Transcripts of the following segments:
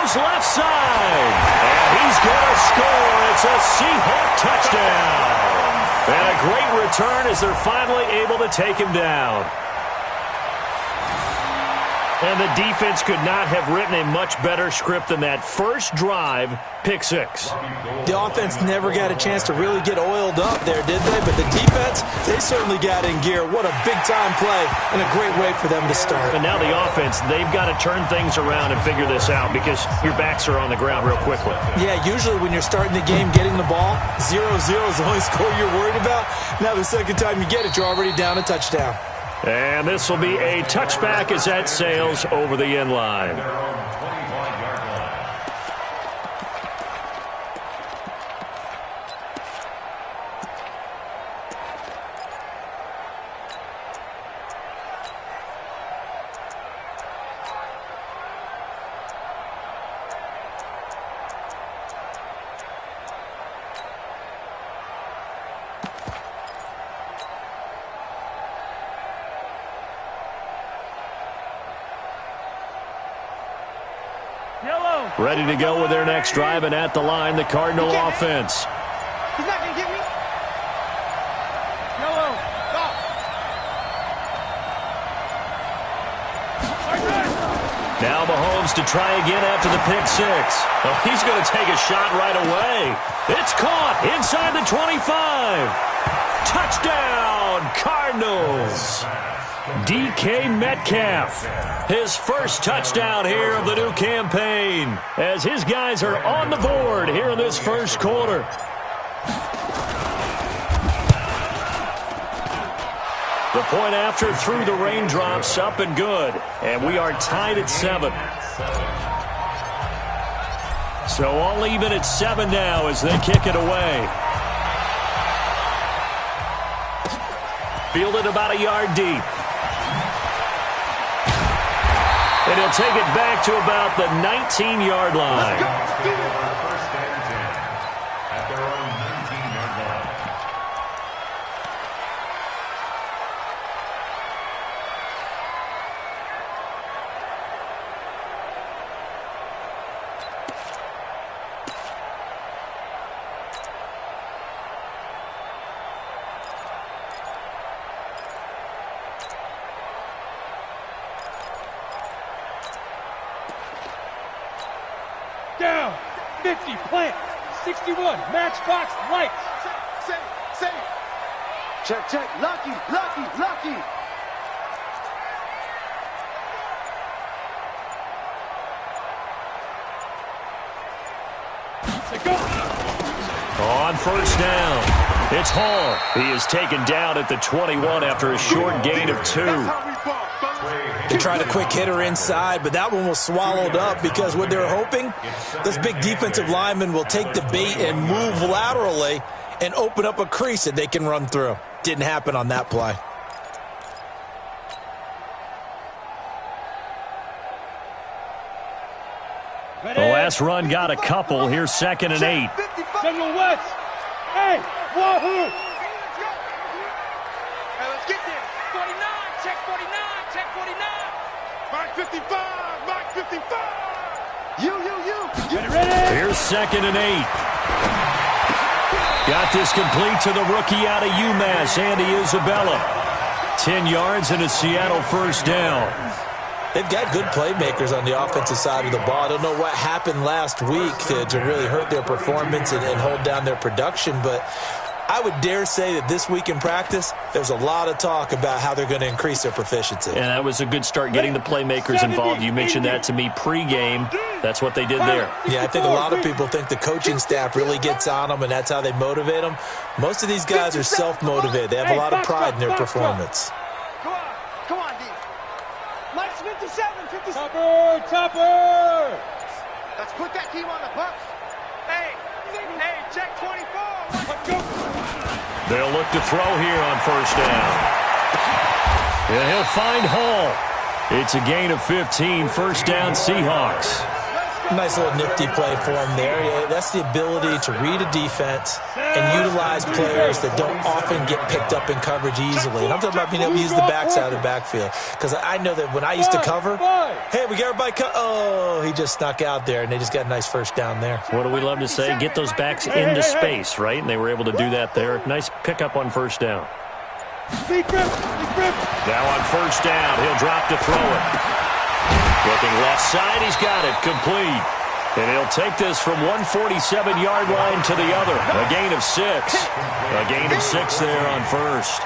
goes left side. And he's going to score. It's a Seahawk touchdown. And a great return as they're finally able to take him down. And the defense could not have written a much better script than that first drive, pick six. The offense never got a chance to really get oiled up there, did they? But the defense, they certainly got in gear. What a big-time play and a great way for them to start. And now the offense, they've got to turn things around and figure this out because your backs are on the ground real quickly. Yeah, usually when you're starting the game getting the ball, 0-0 is the only score you're worried about. Now the second time you get it, you're already down a touchdown. And this will be a touchback as that sails over the end line. Ready to go with their next drive, and at the line, the Cardinal offense. He's not going to get me. Yellow. Stop. Now Mahomes to try again after the pick six. Oh, he's going to take a shot right away. It's caught inside the 25. Touchdown, Cardinals. DK Metcalf, his first touchdown here of the new campaign, as his guys are on the board here in this first quarter. The point after through the raindrops, up and good, and we are tied at 7. So all even at 7 now as they kick it away. Fielded about a yard deep. And he'll take it back to about the 19-yard line. Down, 50, plant, 61, matchbox, lights. Say. Check, lucky. Go. On first down, it's Hall. He is taken down at the 21 after a short gain of 2. They tried a quick hitter inside, but that one was swallowed up because what they're hoping, this big defensive lineman will take the bait and move laterally and open up a crease that they can run through. Didn't happen on that play. The last run got a couple. Here's 2nd and 8. General West. Hey, wahoo! Hey, let's get there. 49, check 49, check 49. Mark 55, Mark 55. You. Ready? Here's 2nd and 8. Got this complete to the rookie out of UMass, Andy Isabella. 10 yards and a Seattle first down. They've got good playmakers on the offensive side of the ball. I don't know what happened last week to really hurt their performance and hold down their production, but I would dare say that this week in practice, there's a lot of talk about how they're going to increase their proficiency. And that was a good start getting the playmakers involved. You mentioned that to me pregame. That's what they did there. Yeah, I think a lot of people think the coaching staff really gets on them, and that's how they motivate them. Most of these guys are self-motivated. They have a lot of pride in their performance. Come on, D. Mike's 57, 57. Topper! Let's put that team on the bus. Hey, check 24. Let's go. They'll look to throw here on first down. And he'll find Hall. It's a gain of 15, first down Seahawks. Nice little nifty play for him there. Yeah, that's the ability to read a defense and utilize players that don't often get picked up in coverage easily. And I'm talking about being able to use the backside of the backfield. Because I know that when I used to cover, hey, we got everybody oh, he just snuck out there, and they just got a nice first down there. What do we love to say? Get those backs into space, right? And they were able to do that there. Nice pickup on first down. Now on first down, he'll drop to throw it. Looking left side, he's got it, complete. And he'll take this from 147-yard line to the other. A gain of 6. A gain of 6 there on first.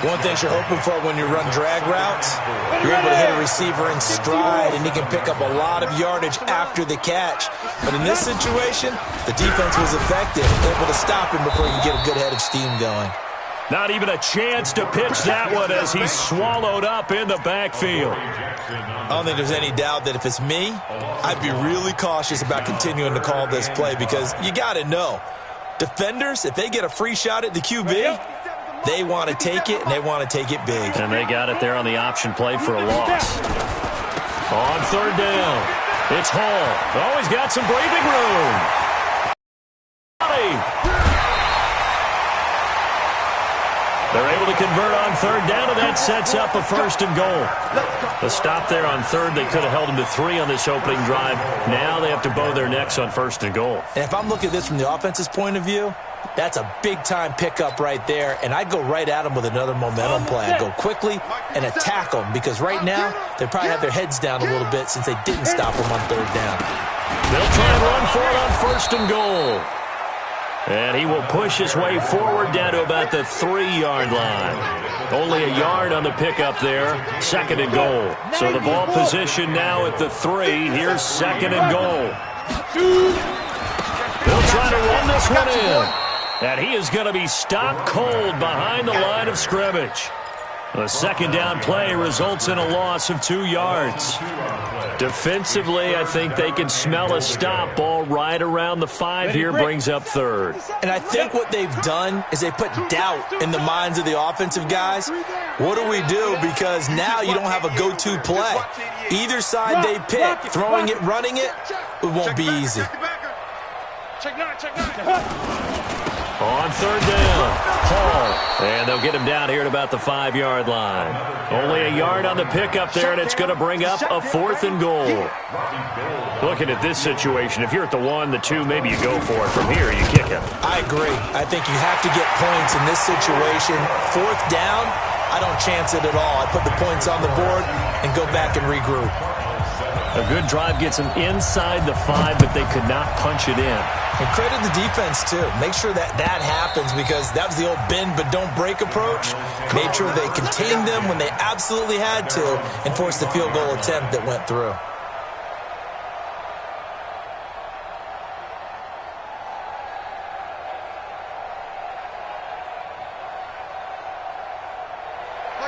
One thing you're hoping for when you run drag routes, you're able to hit a receiver in stride, and he can pick up a lot of yardage after the catch. But in this situation, the defense was effective, able to stop him before he could get a good head of steam going. Not even a chance to pitch that one as he's swallowed up in the backfield. I don't think there's any doubt that if it's me, I'd be really cautious about continuing to call this play because you got to know, defenders, if they get a free shot at the QB, they want to take it, and they want to take it big. And they got it there on the option play for a loss. On third down, it's Hall. Always got some breathing room. They're able to convert on third down, and that sets up a first and goal. The stop there on third, they could have held him to 3 on this opening drive. Now they have to bow their necks on first and goal. And if I'm looking at this from the offense's point of view, that's a big-time pickup right there, and I'd go right at them with another momentum play. I'd go quickly and attack them because right now they probably have their heads down a little bit since they didn't stop them on third down. They'll try and run for it on first and goal. And he will push his way forward down to about the 3-yard line. Only a yard on the pickup there. Second and goal. So the ball position now at the 3. Here's second and goal. They'll try to run this one in. And he is going to be stopped cold behind the line of scrimmage. The second down play results in a loss of 2 yards. Defensively, I think they can smell a stop. Ball right around the 5 here, brings up third. And I think what they've done is they put doubt in the minds of the offensive guys. What do we do? Because now you don't have a go-to play. Either side they pick, throwing it, running it, it won't be easy. On third down, Hall. And they'll get him down here at about the 5-yard line. Only a yard on the pickup there, and it's going to bring up a fourth and goal. Looking at this situation, if you're at the 1, the 2, maybe you go for it. From here, you kick it. I agree. I think you have to get points in this situation. Fourth down, I don't chance it at all. I put the points on the board and go back and regroup. A good drive gets them inside the 5, but they could not punch it in. And credit the defense, too. Make sure that happens because that was the old bend but don't break approach. Made sure they contained them when they absolutely had to and forced the field goal attempt that went through.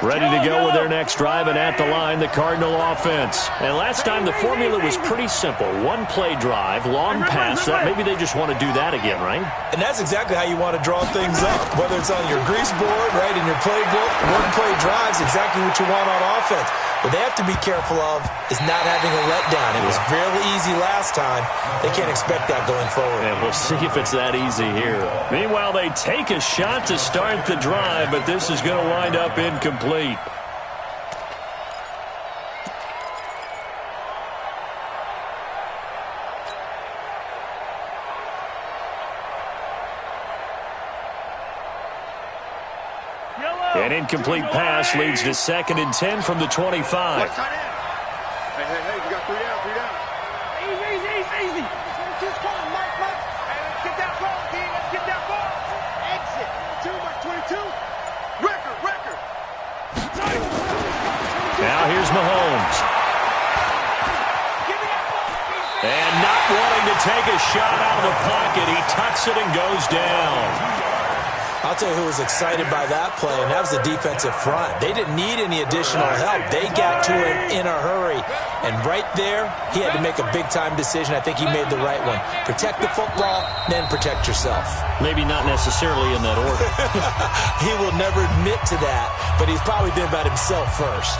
Ready to go with their next drive, and at the line, the Cardinal offense. And last time, the formula was pretty simple. 1-play drive, long pass. Maybe they just want to do that again, right? And that's exactly how you want to draw things up. Whether it's on your grease board, right, in your playbook, 1-play drives, exactly what you want on offense. What they have to be careful of is not having a letdown. It was fairly easy last time. They can't expect that going forward. And we'll see if it's that easy here. Meanwhile, they take a shot to start the drive, but this is going to wind up incomplete. An incomplete pass leads to 2nd and 10 from the 25. Hey, you got 3 down. Easy. Just come on, Mark. Hey, let's get that ball, D. Let's get that ball. Exit. 22. Record. Now here's Mahomes. And not wanting to take a shot out of the pocket, he tucks it and goes down. I'll tell you who was excited by that play, and that was the defensive front. They didn't need any additional help. They got to him in a hurry. And right there, he had to make a big-time decision. I think he made the right one. Protect the football, then protect yourself. Maybe not necessarily in that order. He will never admit to that, but he's probably been about himself first.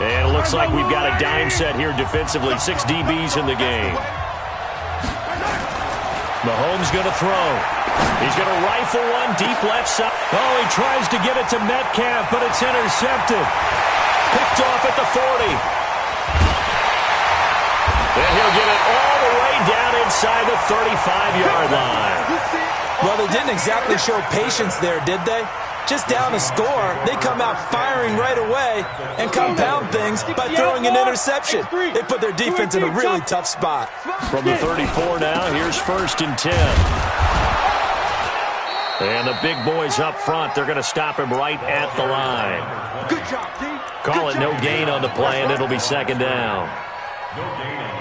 And it looks like we've got a dime set here defensively. 6 DBs in the game. Mahomes going to throw. He's going to rifle one deep left side. Oh, he tries to get it to Metcalf, but it's intercepted. Picked off at the 40. And he'll get it all the way down inside the 35-yard line. Well, they didn't exactly show patience there, did they? Just down a score, they come out firing right away and compound things by throwing an interception. They put their defense in a really tough spot. From the 34 now, here's 1st and 10. And the big boys up front, they're going to stop him right at the line. Good job, D. Call it no gain on the play, and it'll be 2nd down.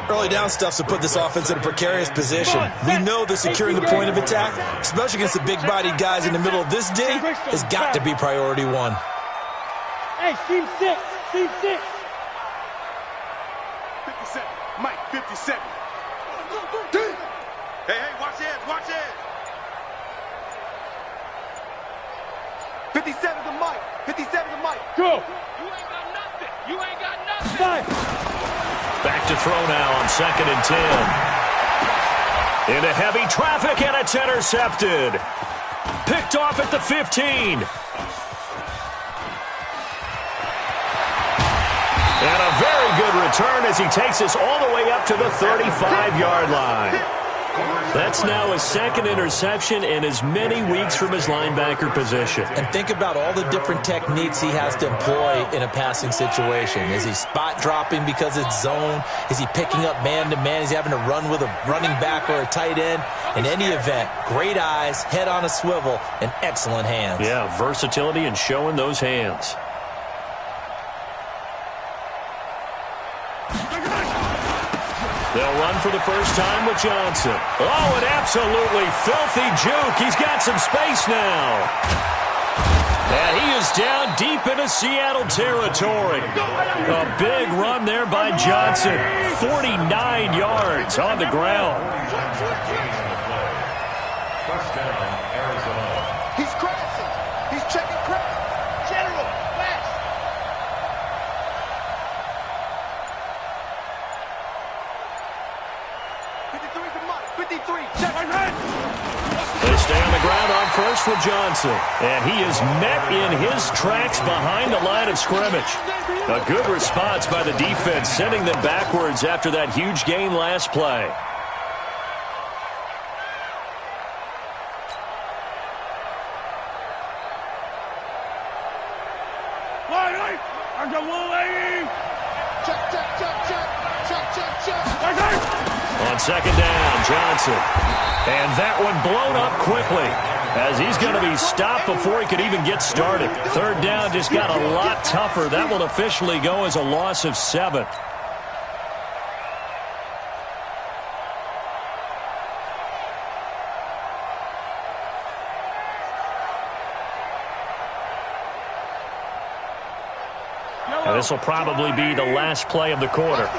Early down stuff's to put this offense in a precarious position. We know that securing the point of attack, especially against the big-bodied guys in the middle of this D, has got to be priority 1. Hey, team 6. Team 6. 57. Mike, 57. Hey, watch this. Watch this. 57 to Mike. 57 to Mike. Go. You ain't got nothing. You ain't got nothing. 5. Back to throw now on 2nd and 10. Into heavy traffic, and it's intercepted. Picked off at the 15. And a very good return as he takes us all the way up to the 35-yard line. That's now his 2nd interception in as many weeks from his linebacker position. And think about all the different techniques he has to employ in a passing situation. Is he spot dropping because it's zone? Is he picking up man-to-man? Is he having to run with a running back or a tight end? In any event, great eyes, head on a swivel, and excellent hands. Yeah, versatility and showing those hands. They'll run for the first time with Johnson. Oh, an absolutely filthy juke. He's got some space now. And he is down deep into Seattle territory. A big run there by Johnson. 49 yards on the ground. He's crashing. He's checking crash. General, flash. 53 to Mike. 53. Check. They stay on the ground on first with Johnson. And he is met in his tracks behind the line of scrimmage. A good response by the defense, sending them backwards after that huge gain last play. On 2nd down, Johnson. And that one blown up quickly as he's going to be stopped before he could even get started. 3rd down just got a lot tougher. That will officially go as a loss of 7. And this will probably be the last play of the quarter.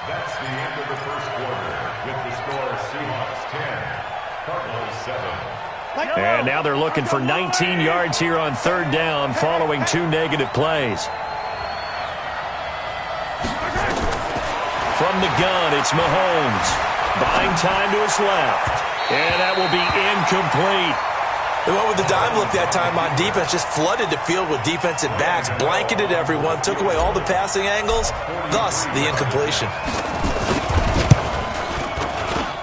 That's the end of the first quarter with the score Seahawks 10, Cardinals 7. And now they're looking for 19 yards here on 3rd down following 2 negative plays. From the gun, it's Mahomes. Buying time to his left. And that will be incomplete. They went with the dime look that time on defense, just flooded the field with defensive backs, blanketed everyone, took away all the passing angles, thus the incompletion.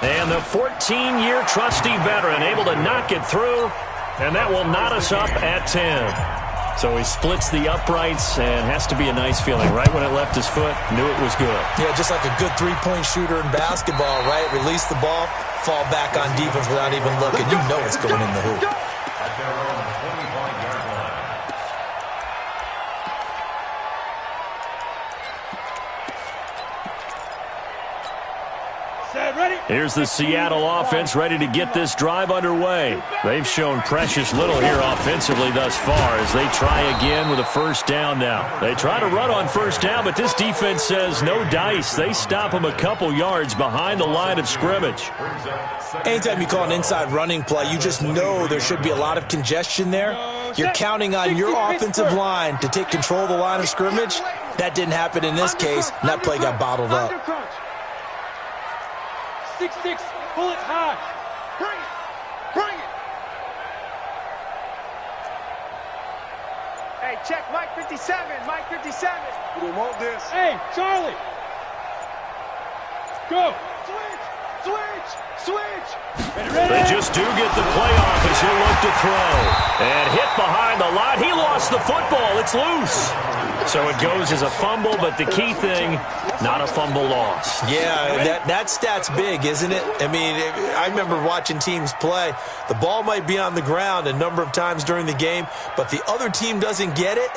And the 14-year trusty veteran able to knock it through, and that will knot us up at 10. So he splits the uprights, and has to be a nice feeling. Right when it left his foot, knew it was good. Yeah, just like a good three-point shooter in basketball, right? Release the ball, fall back on defense without even looking. You know it's going in the hoop. At their own 25-yard line. Set, ready? Here's the Seattle offense ready to get this drive underway. They've shown precious little here offensively thus far as they try again with a first down now. They try to run on first down, but this defense says no dice. They stop them a couple yards behind the line of scrimmage. Anytime you call an inside running play, you just know there should be a lot of congestion there. You're counting on your offensive line to take control of the line of scrimmage. That didn't happen in this case, and that play got bottled up. 6-6, pull it high. Bring it. Bring it. Hey, check Mike 57. Mike 57. We want this. Hey, Charlie. Go. Switch. Ready. They just do get the play off as he'll look to throw. And hit behind the line. He lost the football. It's loose. So it goes as a fumble, but the key thing, not a fumble loss. Yeah, that stat's big, isn't it? I mean, I remember watching teams play. The ball might be on the ground a number of times during the game, but the other team doesn't get it.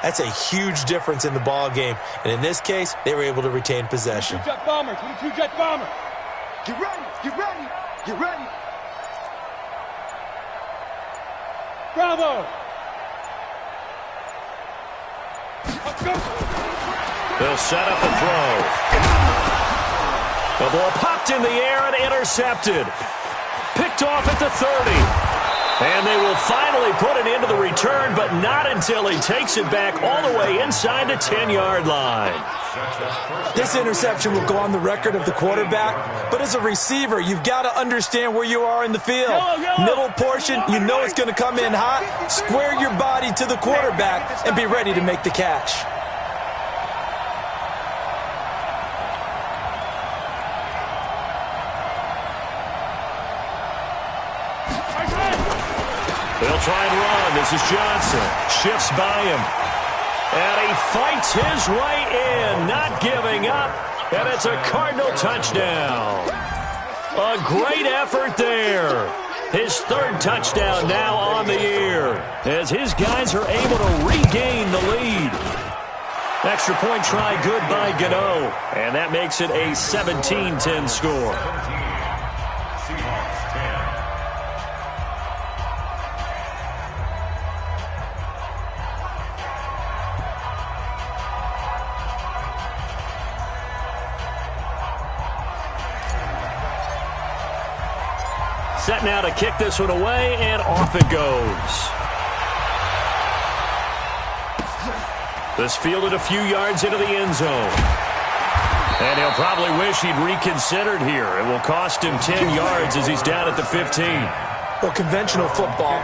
That's a huge difference in the ball game. And in this case, they were able to retain possession. 22 jet bomber. Get ready. Bravo. They'll set up a throw. The ball popped in the air and intercepted. Picked off at the 30. And they will finally put it into the return, but not until he takes it back all the way inside the 10-yard line. This interception will go on the record of the quarterback, but as a receiver, you've got to understand where you are in the field. Middle portion, you know it's going to come in hot. Square your body to the quarterback and be ready to make the catch. They'll try and run. This is Johnson. Shifts by him. And he fights his way in, not giving up. And it's a Cardinal touchdown. A great effort there. His third touchdown now on the year as his guys are able to regain the lead. Extra point try good by Gano. And that makes it a 17-10 score. Seahawks 10. Set now to kick this one away, and off it goes. This fielded a few yards into the end zone. And he'll probably wish he'd reconsidered here. It will cost him 10 yards as he's down at the 15. Well, conventional football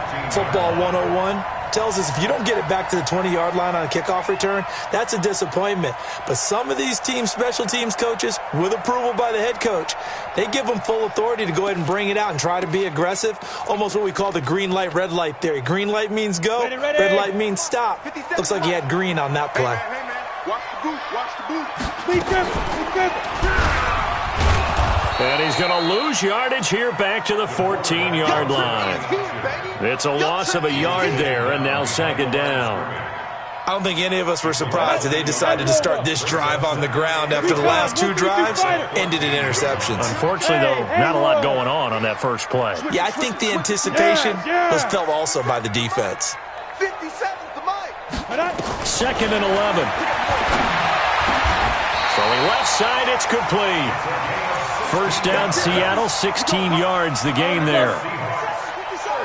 101, tells us if you don't get it back to the 20-yard line on a kickoff return, that's a disappointment. But some of these team special teams coaches, with approval by the head coach, they give them full authority to go ahead and bring it out and try to be aggressive, almost what we call the green light, red light theory. Green light means go, red light means stop. Looks like he had green on that play. Hey, man. Watch the boot. Be careful. And he's going to lose yardage here back to the 14-yard line. It's a loss of a yard there, and now second down. I don't think any of us were surprised that they decided to start this drive on the ground after the last two drives ended in interceptions. Unfortunately, though, not a lot going on that first play. Yeah, I think the anticipation was felt also by the defense. 57's the mic. Second and 11. Throwing left side, it's complete. First down, Seattle, 16 yards the gain there.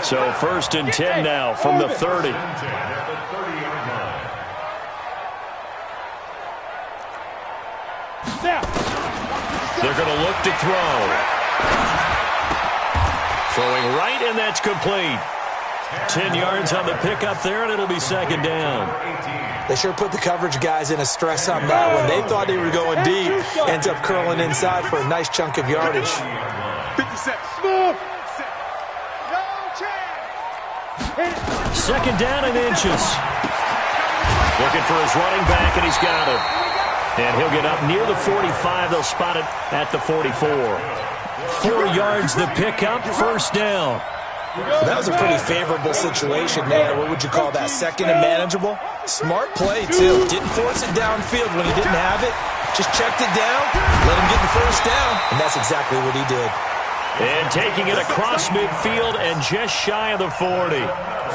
So first and 10 now from the 30. They're going to look to throw. Throwing right, and that's complete. 10 yards on the pickup there, and it'll be second down. They sure put the coverage guys in a stress on that one. They thought they were going deep. Ends up curling inside for a nice chunk of yardage. 56. Second down and inches. Looking for his running back, and he's got it. And he'll get up near the 45. They'll spot it at the 44. 4 yards the pickup, first down. Well, that was a pretty favorable situation there. What would you call that? Second and manageable? Smart play, too. Didn't force it downfield when he didn't have it. Just checked it down, let him get the first down, and that's exactly what he did. And taking it across midfield and just shy of the 40.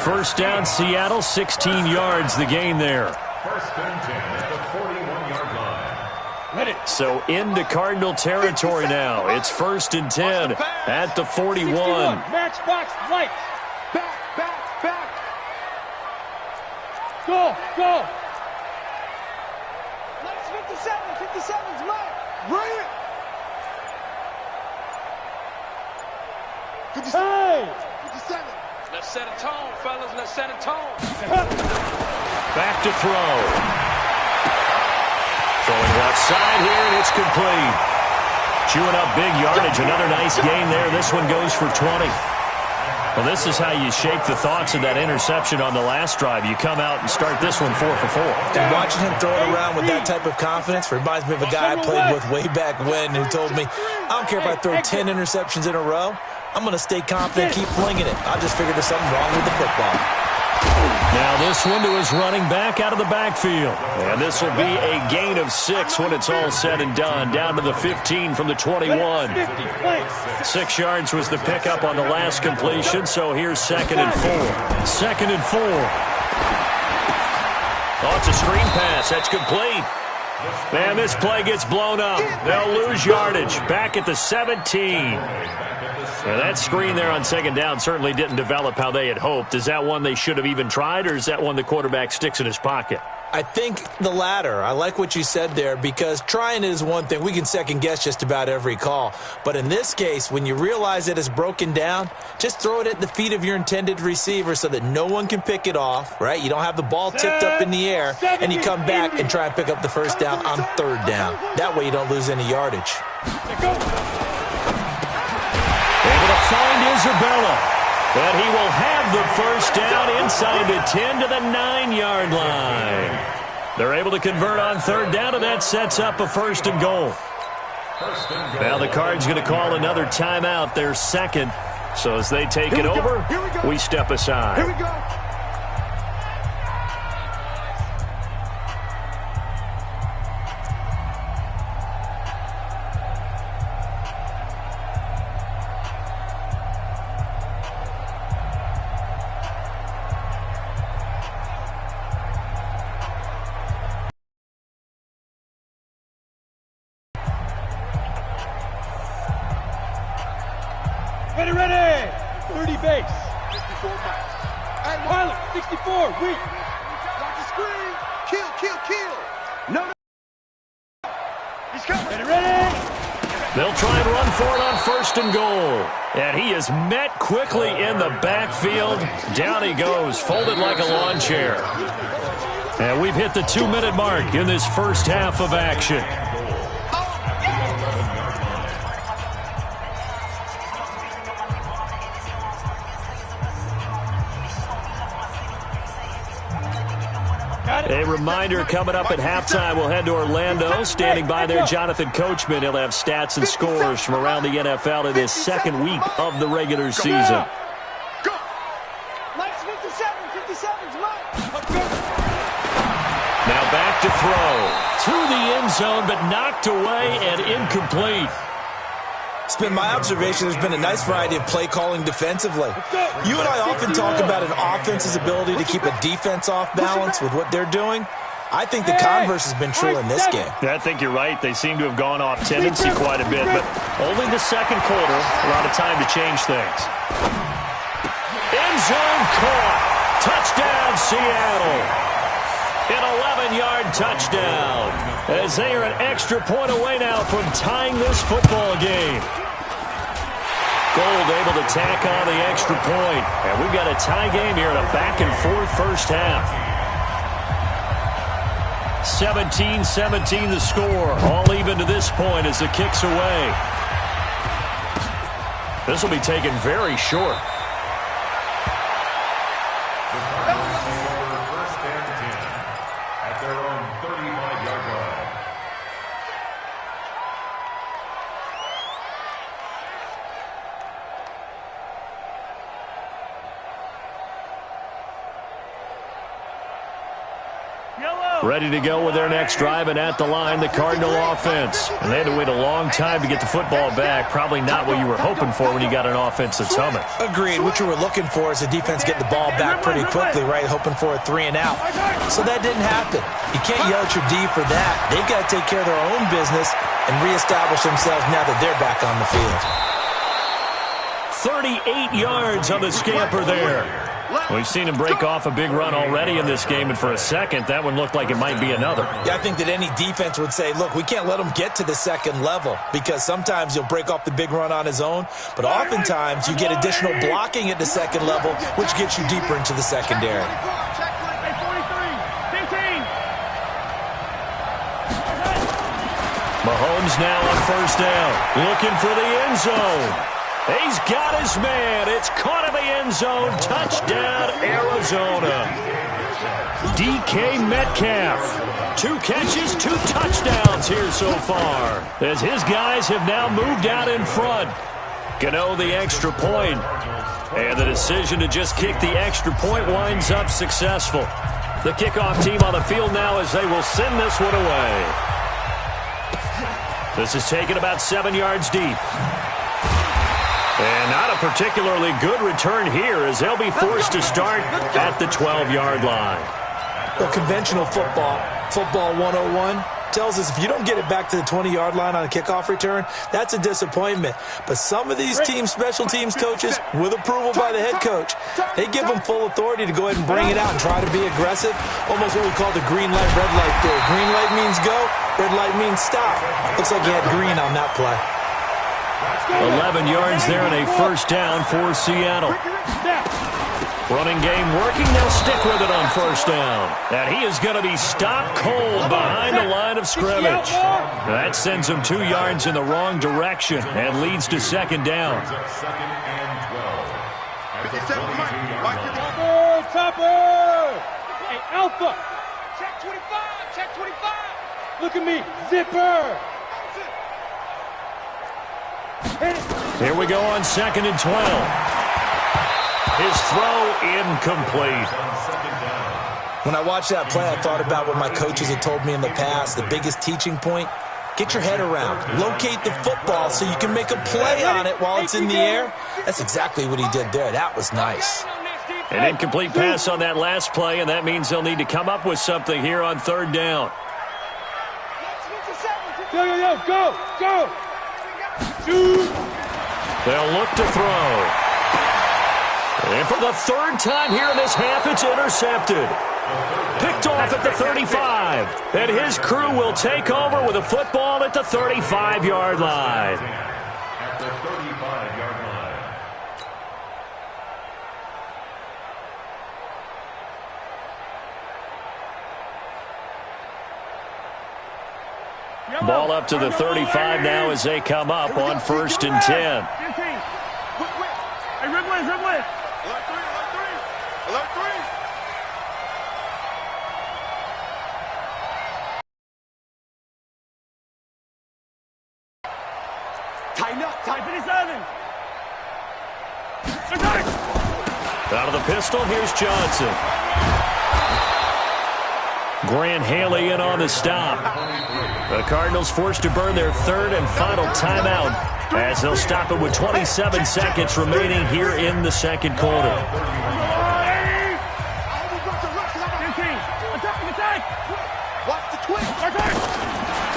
First down, Seattle, 16 yards the gain there. First and 10 at the 41-yard line. So into Cardinal territory now. It's first and 10 at the 41. Matchbox light. Back. Go. Lights 57. 57's Mike. Bring it. 57. Let's set a tone, fellas. Let's set a tone. Back to throw. Throwing left side here, and it's complete. Chewing up big yardage. Another nice gain there. This one goes for 20. Well, this is how you shape the thoughts of that interception on the last drive. You come out and start this one 4 for 4. And watching him throw it around with that type of confidence reminds me of a guy I played with way back when who told me, I don't care if I throw 10 interceptions in a row. I'm going to stay confident, keep flinging it. I just figured there's something wrong with the football. Now this one to his running back out of the backfield. And this will be a gain of 6 when it's all said and done. Down to the 15 from the 21. 6 yards was the pickup on the last completion, so here's 2nd and 4. 2nd and 4. Oh, it's a screen pass. That's complete. Man, this play gets blown up. They'll lose yardage. Back at the 17. Now that screen there on 2nd down certainly didn't develop how they had hoped. Is that one they should have even tried, or is that one the quarterback sticks in his pocket? I think the latter. I like what you said there, because trying is one thing. We can second-guess just about every call. But in this case, when you realize that it's broken down, just throw it at the feet of your intended receiver so that no one can pick it off, right? You don't have the ball tipped up in the air, and you come back and try and pick up the first down on 3rd down. That way you don't lose any yardage. Able to find Isabella. But he will have the first down inside the 10 to the 9-yard line. They're able to convert on 3rd down, and that sets up a 1st and goal. Now the Cards going to call another timeout, their 2nd. So as they take it over, we step aside. Here we go. Ready. 30 base. 64 miles. And pilot, 64, weak. Watch the screen. Kill. No. He's coming. Ready. They'll try and run for it on 1st and goal. And he is met quickly in the backfield. Down he goes, folded like a lawn chair. And we've hit the 2-minute mark in this first half of action. A reminder, coming up at halftime, we'll head to Orlando. Standing by there, Jonathan Coachman. He'll have stats and scores from around the NFL in his 2nd week of the regular season. Go. Mike's 57's Mike. Now back to throw. To the end zone, but knocked away and incomplete. It's been my observation there's been a nice variety of play calling defensively. You and I often talk about an offense's ability to keep a defense off balance with what they're doing. I think the converse has been true in this game. I think you're right. They seem to have gone off tendency quite a bit, but only the 2nd quarter. A lot of time to change things. End zone caught. Touchdown, Seattle. An 11-yard touchdown, as they are an extra point away now from tying this football game. Gold able to tack on the extra point. And we've got a tie game here in a back-and-forth first half. 17-17 the score. All even to this point as the kick's away. This will be taken very short. Ready to go with their next drive, and at the line, the Cardinal offense. And they had to wait a long time to get the football back. Probably not what you were hoping for when you got an offensive summit. Agreed. What you were looking for is the defense get the ball back pretty quickly, right? Hoping for a 3 and out. So that didn't happen. You can't yell at your D for that. They've got to take care of their own business and reestablish themselves now that they're back on the field. 38 yards on the scamper there. We've seen him break off a big run already in this game, and for a second, that one looked like it might be another. Yeah, I think that any defense would say, look, we can't let him get to the second level, because sometimes he'll break off the big run on his own, but oftentimes you get additional blocking at the second level, which gets you deeper into the secondary. Mahomes now on first down, looking for the end zone. He's got his man. It's caught in the end zone. Touchdown, Arizona. DK Metcalf. 2 catches, 2 touchdowns here so far, as his guys have now moved out in front. Gano the extra point. And the decision to just kick the extra point winds up successful. The kickoff team on the field now as they will send this one away. This is taken about 7 yards deep. And not a particularly good return here, as they'll be forced to start at the 12-yard line. Well, conventional football 101, tells us if you don't get it back to the 20-yard line on a kickoff return, that's a disappointment. But some of these team special teams coaches, with approval by the head coach, they give them full authority to go ahead and bring it out and try to be aggressive, almost what we call the green light, red light theory. Green light means go, red light means stop. Looks like he had green on that play. 11 yards there and a first down for Seattle. Running game working. They'll stick with it on first down. And he is going to be stopped cold behind the line of scrimmage. That sends him 2 yards in the wrong direction and leads to second down. Topper! Hey, Alpha! Check 25! Check 25! Look at me! Zipper! Here we go on 2nd and 12. His throw incomplete. When I watched that play, I thought about what my coaches had told me in the past. The biggest teaching point, get your head around. Locate the football so you can make a play on it while it's in the air. That's exactly what he did there. That was nice. An incomplete pass on that last play, and that means they'll need to come up with something here on 3rd down. Go, go! They'll look to throw. And for the 3rd time here in this half, it's intercepted. Picked off at the 35. And his crew will take over with a football at the 35-yard line. At the 35-yard line. Ball up to the 35 now as they come up on 1st and 10. Hey, red wave. Alert 3. Tighten up. Time 57. Out of the pistol, here's Johnson. Grant Haley in on the stop. The Cardinals forced to burn their 3rd and final timeout as they'll stop it with 27 seconds remaining here in the 2nd quarter.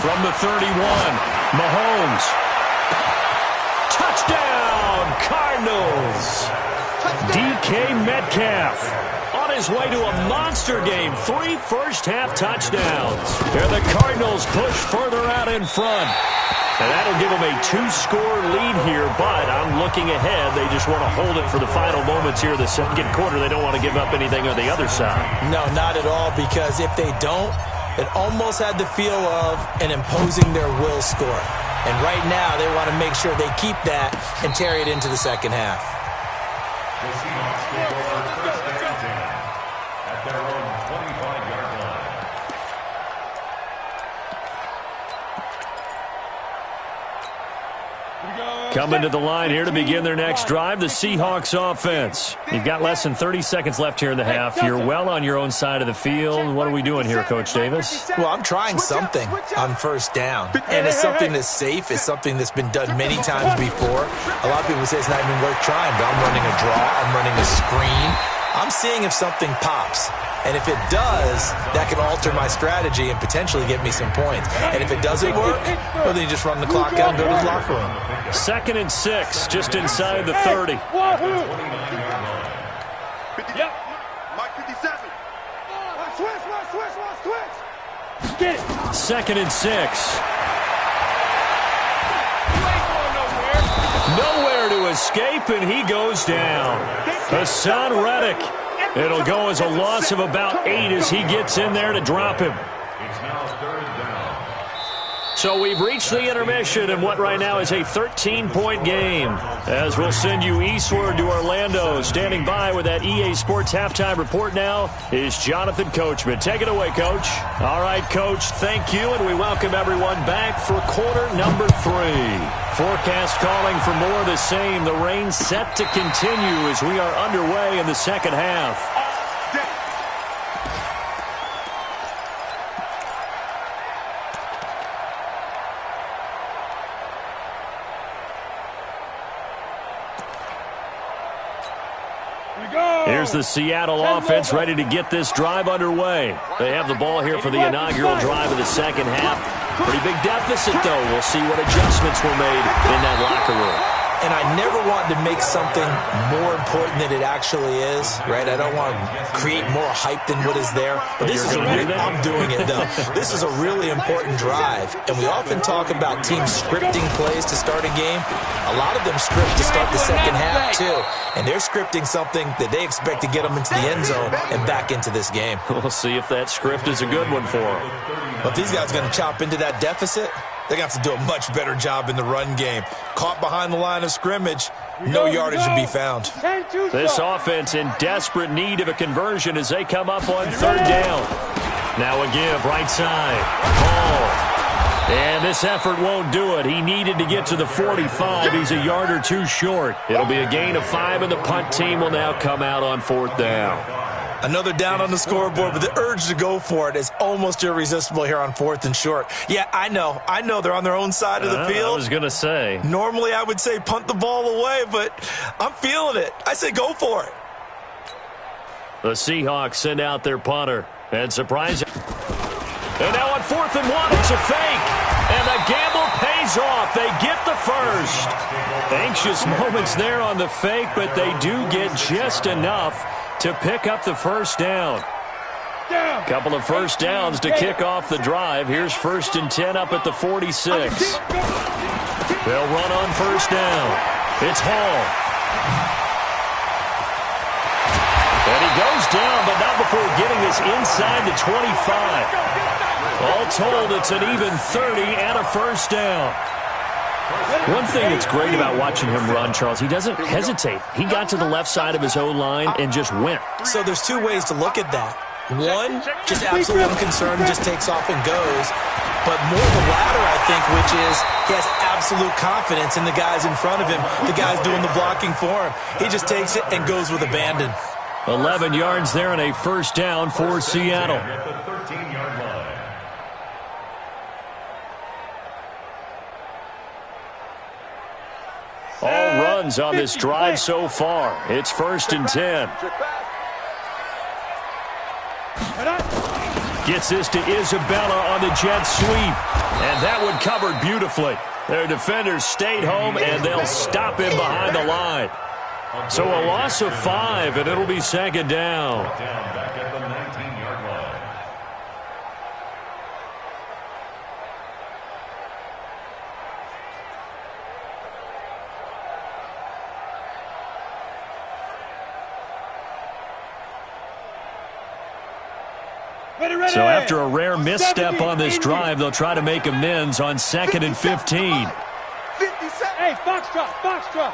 From the 31, Mahomes. Touchdown, Cardinals. DK Metcalf on his way to a monster game. 3 first-half touchdowns. And the Cardinals push further out in front. And that'll give them a 2-score lead here, but I'm looking ahead. They just want to hold it for the final moments here in the 2nd quarter. They don't want to give up anything on the other side. No, not at all, because if they don't, it almost had the feel of an imposing their will score. And right now, they want to make sure they keep that and carry it into the 2nd half. The Seahawks take over 1st and 10 at their own 25-yard line. Here we go. Coming to the line here to begin their next drive, the Seahawks offense. You've got less than 30 seconds left here in the half. You're well on your own side of the field. What are we doing here, Coach Davis? Well, I'm trying something on first down, and it's something that's safe. It's something that's been done many times before. A lot of people say it's not even worth trying, but I'm running a draw. I'm running a screen. I'm seeing if something pops. And if it does, that can alter my strategy and potentially get me some points. And if it doesn't work, well, then you just run the clock out and go to the locker room. 2nd and 6, just inside the 30. Yep. Mike 57. Switch. Get it. 2nd and 6. Nowhere to escape, and he goes down. Hassan Reddick. It'll go as a loss of about 8 as he gets in there to drop him. It's now 3rd down. So we've reached the intermission in what right now is a 13-point game. As we'll send you eastward to Orlando. Standing by with that EA Sports halftime report now is Jonathan Coachman. Take it away, Coach. All right, Coach, thank you, and we welcome everyone back for quarter number 3. Forecast calling for more of the same. The rain set to continue as we are underway in the second half. Here's the Seattle offense ready to get this drive underway. They have the ball here for the inaugural drive of the second half. Pretty big deficit, though. We'll see what adjustments were made in that locker room. And I never want to make something more important than it actually is, right? I don't want to create more hype than what is there. But this is I'm doing it, though. This is a really important drive. And we often talk about teams scripting plays to start a game. A lot of them script to start the second half, too. And they're scripting something that they expect to get them into the end zone and back into this game. We'll see if that script is a good one for them. But if these guys are going to chop into that deficit, they got to do a much better job in the run game. Caught behind the line of scrimmage, no yardage to be found. This offense in desperate need of a conversion as they come up on 3rd down. Now a give right side. Hall. And this effort won't do it. He needed to get to the 45. He's a yard or 2 short. It'll be a gain of 5, and the punt team will now come out on 4th down. Another down on the scoreboard, but the urge to go for it is almost irresistible here on 4th and short. Yeah, I know they're on their own side of the field. I was going to say. Normally I would say punt the ball away, but I'm feeling it. I say go for it. The Seahawks send out their punter. And surprise. And now on 4th and 1, it's a fake. And the gamble pays off. They get the first. Anxious moments there on the fake, but they do get just enough to pick up the first down. Couple of first downs to kick off the drive. Here's 1st and 10 up at the 46. They'll run on 1st down. It's Hall. And he goes down, but not before getting this inside the 25. All told, it's an even 30 and a first down. One thing that's great about watching him run, Charles, he doesn't hesitate. He got to the left side of his O-line and just went. So there's 2 ways to look at that. One, just absolutely unconcerned, just takes off and goes. But more the latter, I think, which is he has absolute confidence in the guys in front of him, the guys doing the blocking for him. He just takes it and goes with abandon. 11 yards there and a first down for Seattle. At the 13-yard line. All runs on this drive so far. It's 1st and 10. Gets this to Isabella on the jet sweep. And that one covered beautifully. Their defenders stayed home, and they'll stop him behind the line. So a loss of 5, and it'll be 2nd down. Back at the 19-yard line. So after a rare misstep on this drive, they'll try to make amends on 2nd and 15. Hey, foxtrot.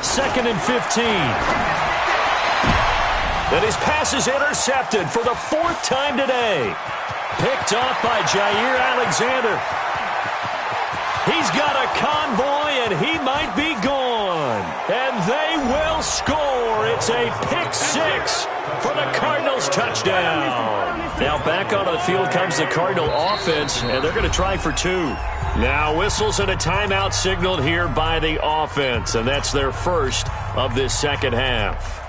2nd and 15. And his pass is intercepted for the 4th time today. Picked off by Jair Alexander. He's got a convoy, and he might be gone. And they will score. It's a pick six for the Cardinals touchdown. Now back onto the field comes the Cardinal offense, and they're going to try for two. Now whistles and a timeout signaled here by the offense, and that's their first of this second half.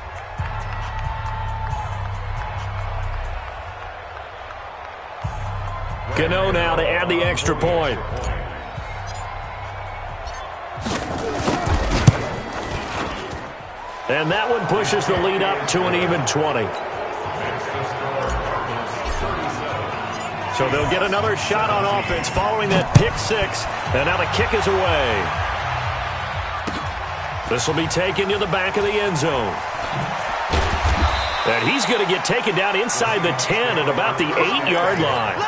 Gano now to add the extra point. And that one pushes the lead up to an even 20. So they'll get another shot on offense following that pick six. And now the kick is away. This will be taken to the back of the end zone. And he's going to get taken down inside the 10 at about the 8-yard line.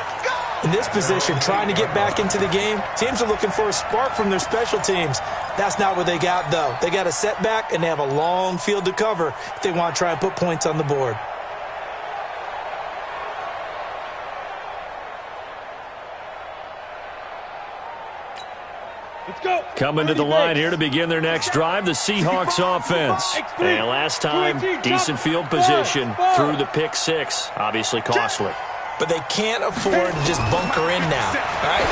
In this position, trying to get back into the game, teams are looking for a spark from their special teams. That's not what they got, though. They got a setback, and they have a long field to cover if they want to try and put points on the board. Let's go. Coming to the line here to begin their next drive, the Seahawks offense. And last time, decent field position through the pick six. Obviously costly. But they can't afford to just bunker in now. All right?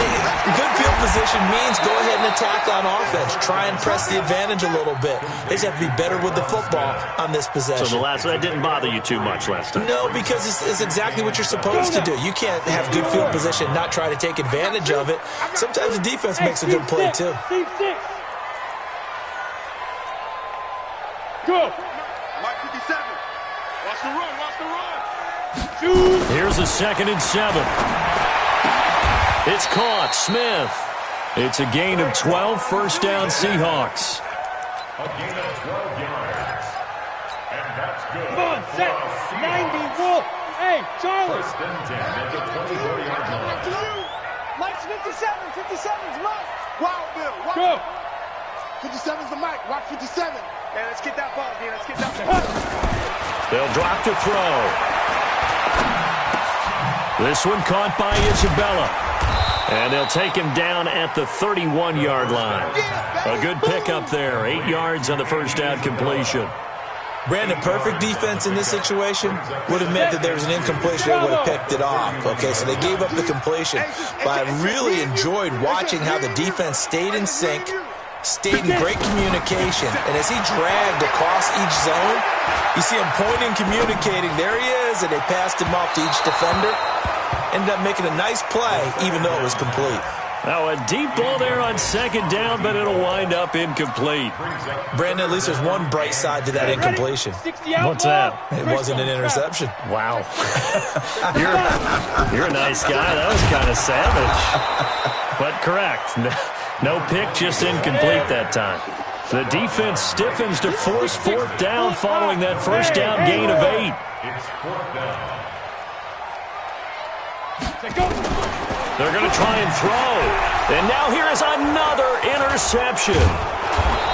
Good field position means go ahead and attack on offense. Try and press the advantage a little bit. They just have to be better with the football on this possession. So that didn't bother you too much last time? No, because it's exactly what you're supposed to do. You can't have good field position and not try to take advantage of it. Sometimes the defense makes a good play, too. Go. Mike 57. Watch the run. Watch the run. Here's a 2nd and 7. It's caught. Smith. It's a gain of 12. First down, Seahawks. A gain of 12 yards. And that's good. Come on, set. 90 Wolf. Hey, Charlie. First and 10 at the 24-yard line. Mike's 57. 57's Mike. Wild Bill. Go. 57's the Mike. Watch 57. Man, let's get that ball, D. Let's get that ball. They'll drop to throw. This one caught by Isabella. And they'll take him down at the 31-yard line. A good pickup there. 8 yards on the first down completion. Brandon, perfect defense in this situation would have meant that there was an incompletion. They would have picked it off. Okay, so they gave up the completion. But I really enjoyed watching how the defense stayed in sync, stayed in great communication. And as he dragged across each zone, you see him pointing, communicating. There he is, and they passed him off to each defender. Ended up making a nice play, even though it was complete. Now a deep ball there on 2nd down, but it'll wind up incomplete. Brandon, at least there's one bright side to that incompletion. What's that? It wasn't an interception. Wow. You're a nice guy. That was kind of savage. But correct. No pick, just incomplete that time. The defense stiffens to force 4th down following that first down gain of 8. It's 4th down. They're going to try and throw. And now here is another interception.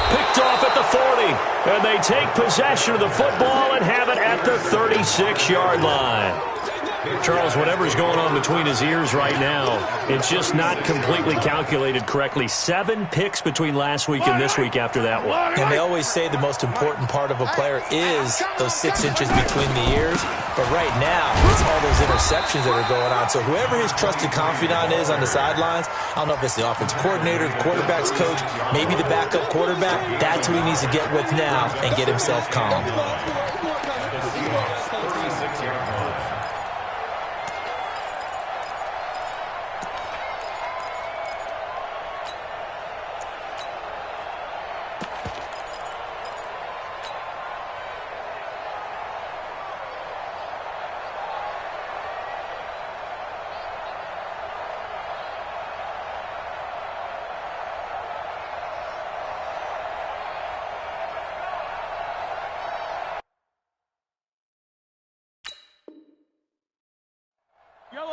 Picked off at the 40. And they take possession of the football and have it at the 36-yard line. Charles, whatever's going on between his ears right now, it's just not completely calculated correctly. 7 picks between last week and this week after that one. And they always say the most important part of a player is those 6 inches between the ears. But right now, it's all those interceptions that are going on. So whoever his trusted confidant is on the sidelines, I don't know if it's the offense coordinator, the quarterback's coach, maybe the backup quarterback, that's who he needs to get with now and get himself calm.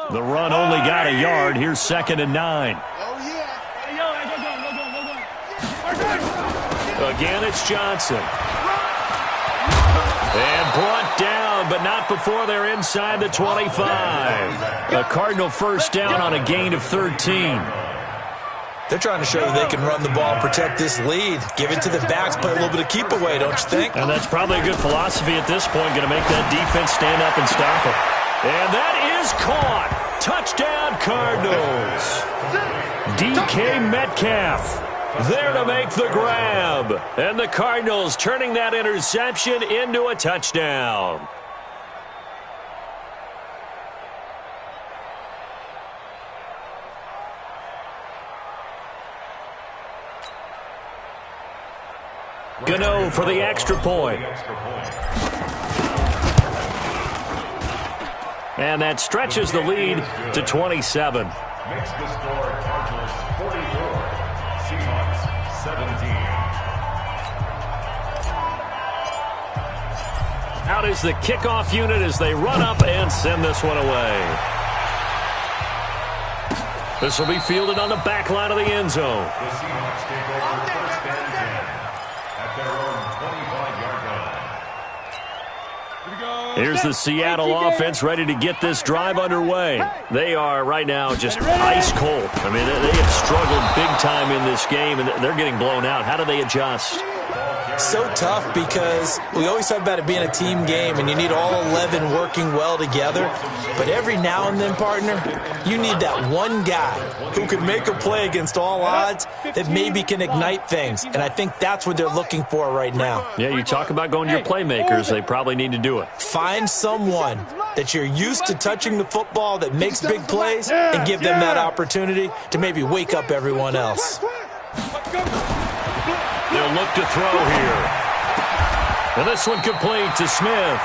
The run only got a yard. Here's 2nd and 9. Oh, yeah. Again, it's Johnson. And brought down, but not before they're inside the 25. A Cardinal first down on a gain of 13. They're trying to show that they can run the ball and protect this lead. Give it to the backs, play a little bit of keep away, don't you think? And that's probably a good philosophy at this point, going to make that defense stand up and stop it. And that is caught. Touchdown, Cardinals. DK Metcalf there to make the grab. And the Cardinals turning that interception into a touchdown. Gano for the extra point. And that stretches the lead to 27. Makes the score Cardinals 44, Seahawks 17. Out is the kickoff unit as they run up and send this one away. This will be fielded on the back line of the end zone. The Seahawks take over first and 10 at their own 25-yard line. Here's the Seattle offense ready to get this drive underway. They are right now just ice cold. I mean, they have struggled big time in this game, and they're getting blown out. How do they adjust? So tough because we always talk about it being a team game and you need all 11 working well together. But every now and then, partner, you need that one guy who can make a play against all odds that maybe can ignite things. And I think that's what they're looking for right now. Yeah, you talk about going to your playmakers. They probably need to do it. Find someone that you're used to touching the football that makes big plays and give them that opportunity to maybe wake up everyone else. They'll look to throw here. And this one complete to Smith.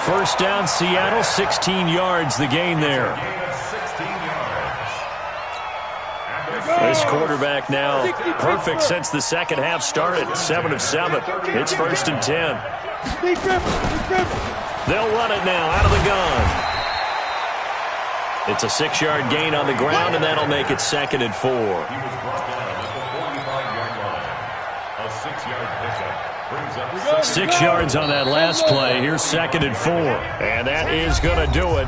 First down, Seattle, 16 yards the gain there. This quarterback now perfect since the second half started. 7 of 7. It's first and 10. They'll run it now out of the gun. It's a 6-yard gain on the ground, and that'll make it second and 4. He was brought down at the 45-yard line. A 6-yard pickup brings up 6 yards on that last play. Here's second and 4. And that is going to do it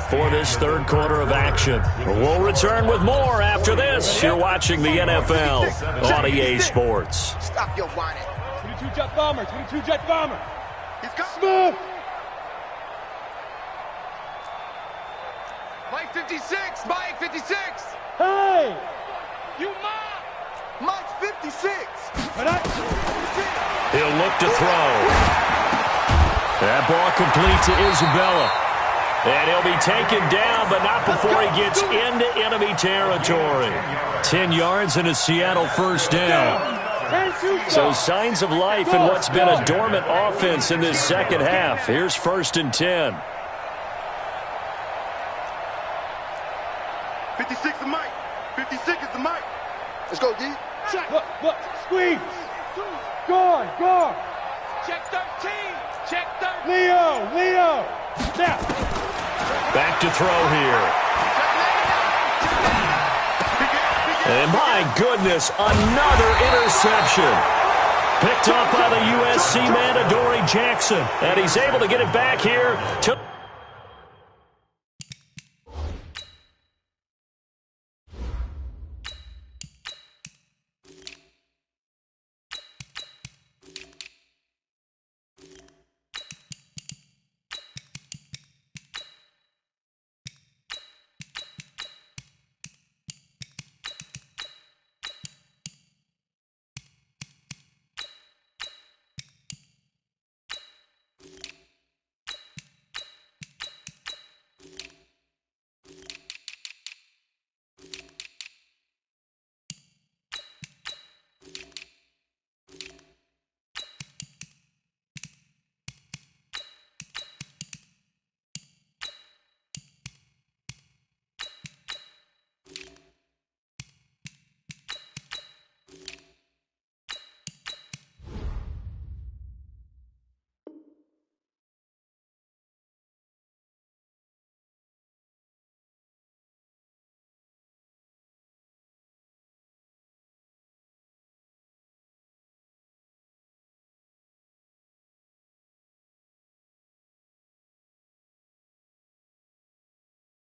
for this third quarter of action. We'll return with more after this. You're watching the NFL on EA Sports. Stop your whining. 22 jet bomber, 22 jet bomber. He's got smooth. Mike 56, Mike 56. Hey! You mom! Mike 56. He'll look to throw. That ball complete to Isabella. And he'll be taken down, but not before he gets into enemy territory. 10 yards and a Seattle first down. So signs of life in what's been a dormant offense in this second half. Here's first and 10. 56 is Mike. 56 is the Mike. Let's go, D. Check. Look. Squeeze. Guard. Check 13. Check 13. Leo. Now. Back to throw here. And my goodness, another interception. Picked up by the USC man, Adoree Jackson. And he's able to get it back here to...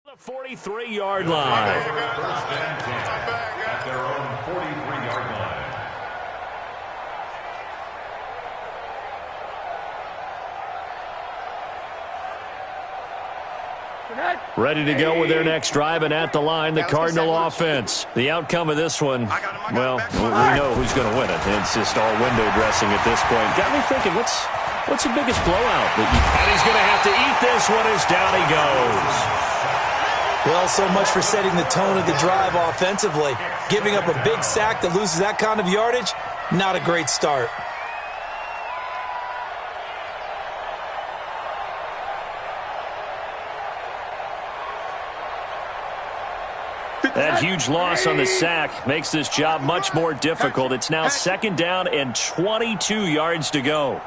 The 43-yard line. First and 10 at their own 43-yard line. Ready to go with their next drive, and at the line, the Cardinal offense. The outcome of this one, well, we know who's going to win it. It's just all window dressing at this point. Got me thinking, what's the biggest blowout? And he's going to have to eat this one as down he goes. Well, so much for setting the tone of the drive offensively. Giving up a big sack that loses that kind of yardage, not a great start. That huge loss on the sack makes this job much more difficult. It's now 2nd down and 22 yards to go.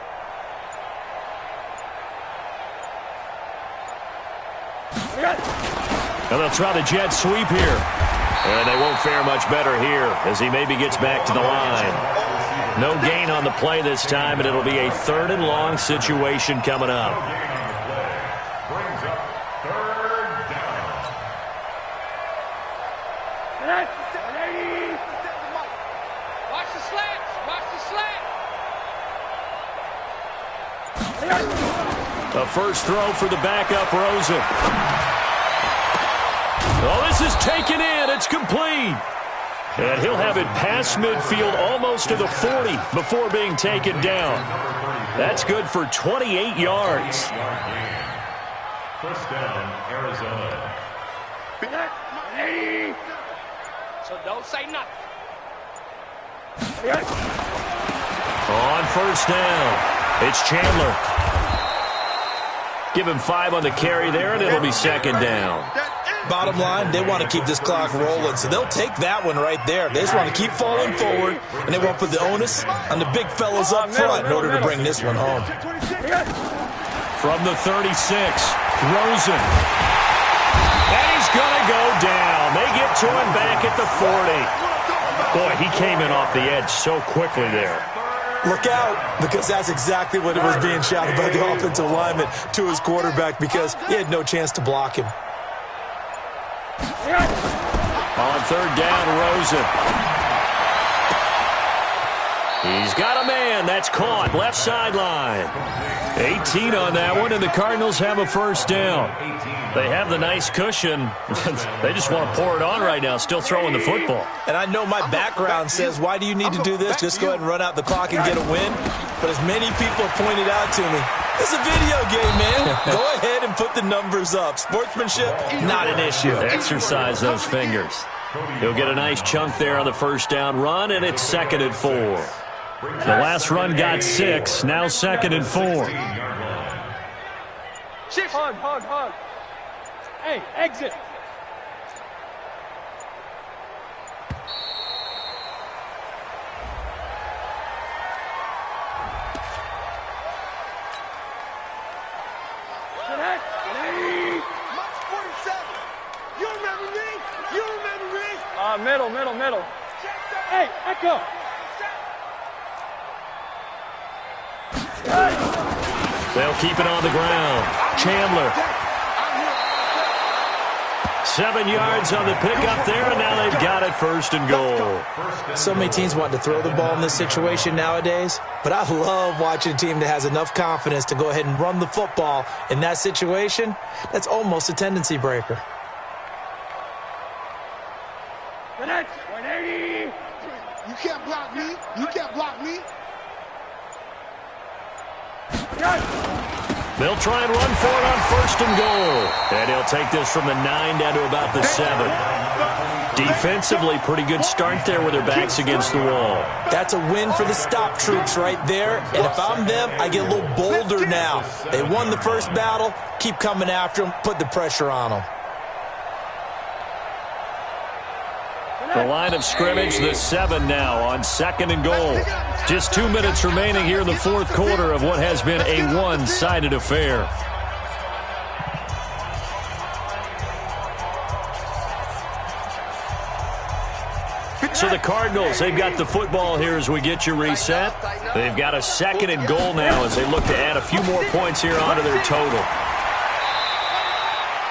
And they'll try the jet sweep here. And they won't fare much better here as he maybe gets back to the line. No gain on the play this time, and it'll be a 3rd and long situation coming up. Brings up 3rd down. Watch the slants. Watch the slant. The first throw for the backup, Rosen. Oh, this is taken in. It's complete. And he'll have it past midfield almost to the 40 before being taken down. That's good for 28 yards. First down, Arizona. So don't say nothing. On first down, it's Chandler. Give him 5 on the carry there, and it'll be 2nd down. Bottom line, they want to keep this clock rolling, so they'll take that one right there. They just want to keep falling forward, and they won't put the onus on the big fellas up front in order to bring this one home. From the 36, Rosen. And he's going to go down. They get to him back at the 40. Boy, he came in off the edge so quickly there. Look out, because that's exactly what it was being shouted by the offensive lineman to his quarterback, because he had no chance to block him. On 3rd down, Rosen. He's got a man. That's caught. Left sideline. 18 on that one, and the Cardinals have a first down. They have the nice cushion. They just want to pour it on right now, still throwing the football. And I know my background says, why do you need to do this? Just go ahead and run out the clock and get a win. But as many people have pointed out to me, it's a video game, man. Go ahead and put the numbers up. Sportsmanship, not an issue. Exercise those fingers. He'll get a nice chunk there on the first down run, and it's 2nd and 4. The last run got 6, now 2nd and 4. Shift. Hug. Hey, exit. Middle. Hey, echo. They'll keep it on the ground. Chandler. 7 yards on the pickup there, and now they've got it 1st and goal. So many teams want to throw the ball in this situation nowadays, but I love watching a team that has enough confidence to go ahead and run the football in that situation. That's almost a tendency breaker. You can't block me. They'll try and run for it on 1st and goal. And he'll take this from the 9 down to about the 7. Defensively, pretty good start there with their backs against the wall. That's a win for the stop troops right there. And if I'm them, I get a little bolder now. They won the first battle. Keep coming after them. Put the pressure on them. The line of scrimmage, the 7 now on 2nd and goal. Just 2 minutes remaining here in the 4th quarter of what has been a one-sided affair. So the Cardinals, they've got the football here as we get you reset. They've got a 2nd and goal now as they look to add a few more points here onto their total.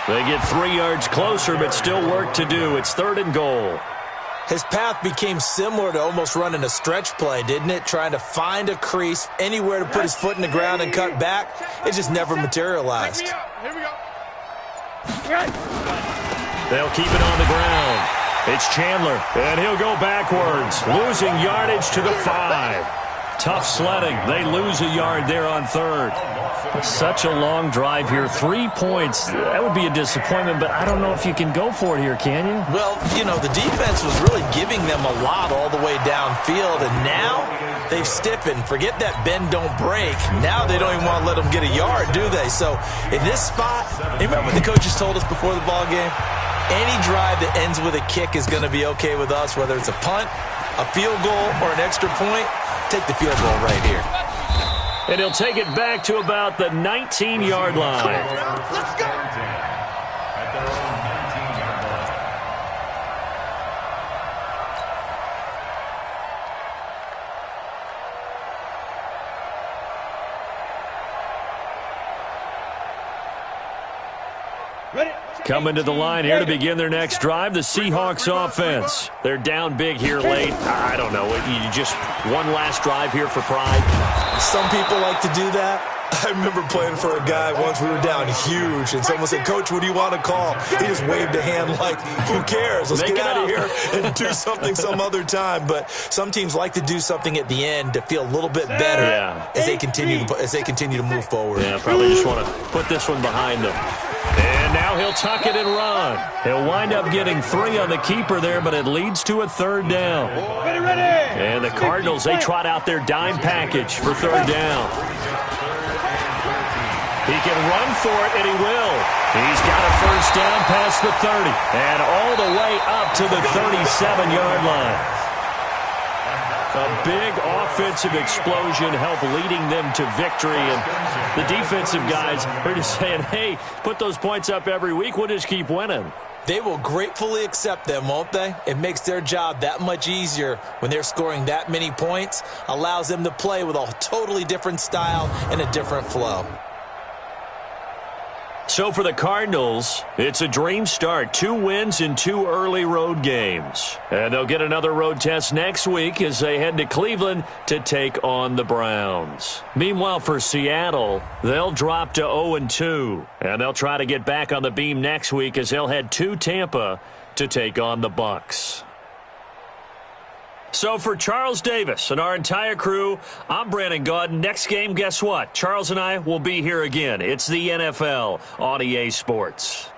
They get 3 yards closer, but still work to do. It's 3rd and goal. His path became similar to almost running a stretch play, didn't it? Trying to find a crease, anywhere to put his foot in the ground and cut back. It just never materialized. Here we go. They'll keep it on the ground. It's Chandler, and he'll go backwards, losing yardage to the 5. Tough sledding. They lose a yard there on 3rd. Such a long drive here. 3 points. That would be a disappointment, but I don't know if you can go for it here, can you? Well, you know, the defense was really giving them a lot all the way downfield, and now they've stiffened. Forget that bend, don't break. Now they don't even want to let them get a yard, do they? So in this spot, remember what the coaches told us before the ball game? Any drive that ends with a kick is going to be okay with us, whether it's a punt, a field goal, or an extra point. Take the field goal right here. And he'll take it back to about the 19-yard line. Let's go. At their own 19-yard line. Ready? Coming to the line here to begin their next drive, the Seahawks offense. They're down big here late. I don't know. You just one last drive here for pride. Some people like to do that. I remember playing for a guy once. We were down huge, and someone said, "Coach, what do you want to call?" He just waved a hand like, who cares? Let's get out of here and do something some other time. But some teams like to do something at the end to feel a little bit better as they continue to move forward. Yeah, probably just want to put this one behind them. And now he'll tuck it and run. He'll wind up getting 3 on the keeper there, but it leads to a 3rd down. Ready. And the Cardinals, they trot out their dime package for 3rd down. He can run for it, and he will. He's got a 1st down past the 30 and all the way up to the 37-yard line. A big offensive explosion helped leading them to victory. And the defensive guys are just saying, hey, put those points up every week. We'll just keep winning. They will gratefully accept them, won't they? It makes their job that much easier when they're scoring that many points. Allows them to play with a totally different style and a different flow. So for the Cardinals, it's a dream start. 2 wins in 2 early road games. And they'll get another road test next week as they head to Cleveland to take on the Browns. Meanwhile, for Seattle, they'll drop to 0-2. And they'll try to get back on the beam next week as they'll head to Tampa to take on the Bucs. So for Charles Davis and our entire crew, I'm Brandon Gaudin. Next game, guess what? Charles and I will be here again. It's the NFL on EA Sports.